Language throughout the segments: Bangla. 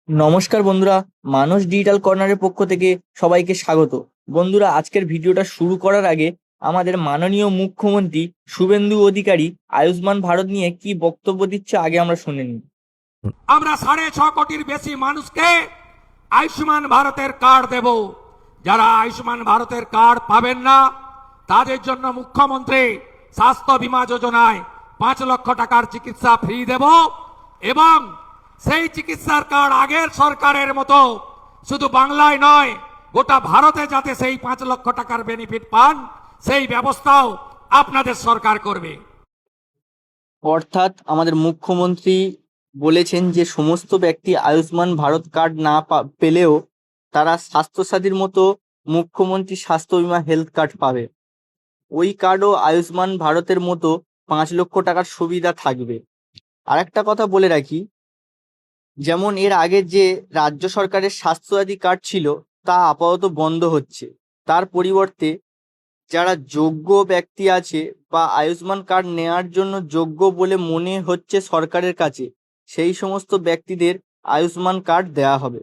নমস্কার বন্ধুরা, মানস ডিজিটাল কর্নারের পক্ষ থেকে সবাইকে স্বাগত। বন্ধুরা, আজকের ভিডিওটা শুরু করার আগে আমাদের মাননীয় মুখ্যমন্ত্রী শুভেন্দু অধিকারী আয়ুষ্মান ভারত নিয়ে কি বক্তব্য দিচ্ছে আগে আমরা শুনে নিই। আমরা 6.5 কোটির বেশি মানুষকে আয়ুষ্মান ভারতের কার্ড দেব। যারা আয়ুষ্মান ভারতের কার্ড পাবেন না তাদের জন্য মুখ্যমন্ত্রী স্বাস্থ্য বীমা যোজনায় 5 লক্ষ টাকার চিকিৎসা ফ্রি দেব এবং সেই চিকিৎসার কার্ড আগের সরকারের মতো শুধু বাংলায় নয় গোটা ভারতে যাতে সেই 5 লক্ষ টাকার বেনিফিট পান সেই ব্যবস্থাও আপনাদের সরকার করবে। অর্থাৎ আমাদের মুখ্যমন্ত্রী বলেছেন যে সমস্ত ব্যক্তি আয়ুষ্মান ভারত কার্ড না পেলেও তারা স্বাস্থ্যসাথীর মতো মুখ্যমন্ত্রী স্বাস্থ্য বীমা হেলথ কার্ড পাবে। ওই কার্ডও আয়ুষ্মান ভারতের মতো 5 লক্ষ টাকার সুবিধা থাকবে। আরেকটা কথা বলে রাখি, যেমন এর আগে যে রাজ্য সরকারের স্বাস্থ্যসাথী কার্ড ছিল তা আপাতত বন্ধ হচ্ছে। তার পরিবর্তে যারা যোগ্য ব্যক্তি আছে বা আয়ুষ্মান কার্ড নেওয়ার জন্য যোগ্য বলে মনে হচ্ছে সরকারের কাছে, সেই সমস্ত ব্যক্তিদের আয়ুষ্মান কার্ড দেওয়া হবে।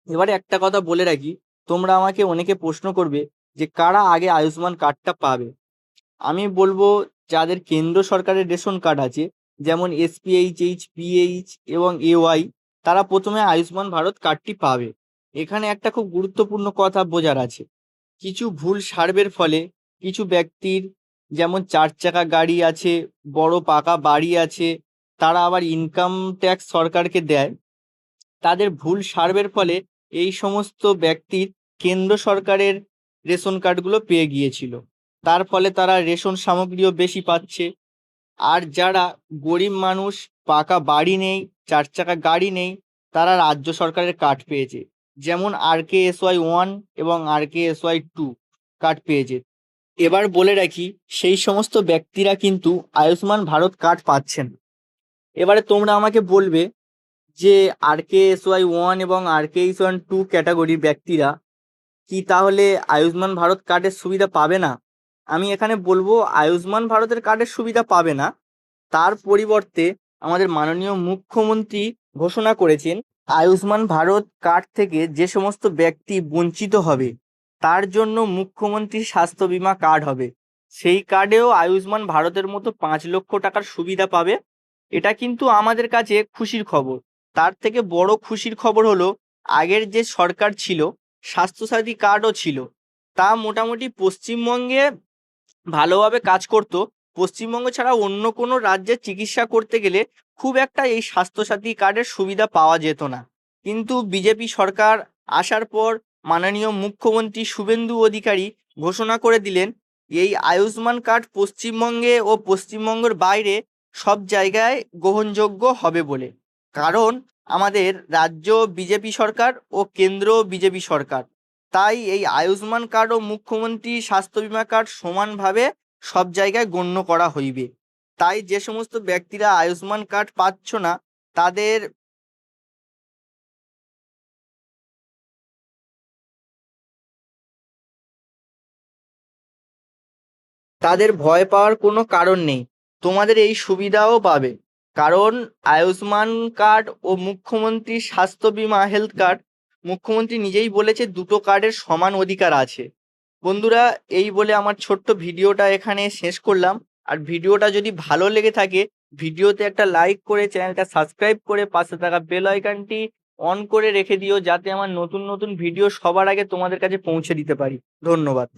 এবারে একটা কথা বলে রাখি, তোমরা আমাকে অনেকে প্রশ্ন করবে যে কারা আগে আয়ুষ্মান কার্ডটা পাবে। আমি বলবো যাদের কেন্দ্র সরকারের রেশন কার্ড আছে, যেমন এসপিএইচএইচ, পিএইচ এবং এওয়াই, তারা প্রথমে আয়ুষ্মান ভারত কার্ডটি পাবে। এখানে একটা খুব গুরুত্বপূর্ণ কথা বোঝার আছে, কিছু ভুল সার্ভের ফলে কিছু ব্যক্তির, যেমন 4 চাকা গাড়ি আছে, বড় পাকা বাড়ি আছে, তারা আবার ইনকাম ট্যাক্স সরকারকে দেয়, তাদের ভুল সার্ভের ফলে এই সমস্ত ব্যক্তির কেন্দ্র সরকারের রেশন কার্ডগুলো পেয়ে গিয়েছিল। তার ফলে তারা রেশন সামগ্রীও বেশি পাচ্ছে। আর যারা গরিব মানুষ, পাকা বাড়ি নেই, 4 চাকা গাড়ি নেই, তারা রাজ্য সরকারের কার্ড পেয়েছে, যেমন RKSY 1 এবং RKSY 2 কার্ড পেয়েছে। এবার বলে রাখি, সেই সমস্ত ব্যক্তিরা কিন্তু আয়ুষ্মান ভারত কার্ড পাচ্ছেন। এবারে তোমরা আমাকে বলবে যে RKSY 1 এবং RKSY 2 ক্যাটাগরির ব্যক্তিরা কি তাহলে আয়ুষ্মান ভারত কার্ডের সুবিধা পাবে না? আমি এখানে বলবো আয়ুষ্মান ভারতের কার্ডের সুবিধা পাবে না। তার পরিবর্তে আমাদের মাননীয় মুখ্যমন্ত্রী ঘোষণা করেছেন আয়ুষ্মান ভারত কার্ড থেকে যে সমস্ত ব্যক্তি বঞ্চিত হবে তার জন্য মুখ্যমন্ত্রী স্বাস্থ্য বীমা কার্ড হবে। সেই কার্ডেও আয়ুষ্মান ভারতের মতো 5 লক্ষ টাকার সুবিধা পাবে। এটা কিন্তু আমাদের কাছে খুশির খবর। তার থেকে বড় খুশির খবর হলো, আগের যে সরকার ছিল, স্বাস্থ্যসাথী কার্ডও ছিল, তা মোটামুটি পশ্চিমবঙ্গে ভালোভাবে কাজ করত। পশ্চিমবঙ্গ ছাড়া অন্য কোনো রাজ্যে চিকিৎসা করতে গেলে খুব একটা এই স্বাস্থ্যসাথী কার্ডের সুবিধা পাওয়া যেত না। কিন্তু বিজেপি সরকার আসার পর মাননীয় মুখ্যমন্ত্রী শুভেন্দু অধিকারী ঘোষণা করে দিলেন এই আয়ুষ্মান কার্ড পশ্চিমবঙ্গে ও পশ্চিমবঙ্গের বাইরে সব জায়গায় গ্রহণযোগ্য হবে বলে। কারণ আমাদের রাজ্য বিজেপি সরকার ও কেন্দ্র বিজেপি সরকার, তাই এই আয়ুষ্মান কার্ড ও মুখ্যমন্ত্রী স্বাস্থ্য বীমা কার্ড সমানভাবে সব জায়গায় গণ্য করা হইবে। তাই যে সমস্ত ব্যক্তিরা আয়ুষ্মান কার্ড পাচ্ছ না তাদের তাদের ভয় পাওয়ার কোনো কারণ নেই। তোমাদের এই সুবিধাও পাবে, কারণ আয়ুষ্মান কার্ড ও মুখ্যমন্ত্রী স্বাস্থ্য বীমা হেলথ কার্ড, মুখ্যমন্ত্রী নিজেই বলেছে দুটো কার্ডের সমান অধিকার আছে। বন্ধুরা, এই বলে আমার ছোট্ট ভিডিওটা এখানে শেষ করলাম। আর ভিডিওটা যদি ভালো লেগে থাকে, ভিডিওতে একটা লাইক করে চ্যানেলটা সাবস্ক্রাইব করে পাশে থাকা বেল আইকনটি অন করে রেখে দিও, যাতে আমার নতুন নতুন ভিডিও সবার আগে তোমাদের কাছে পৌঁছে দিতে পারি। ধন্যবাদ।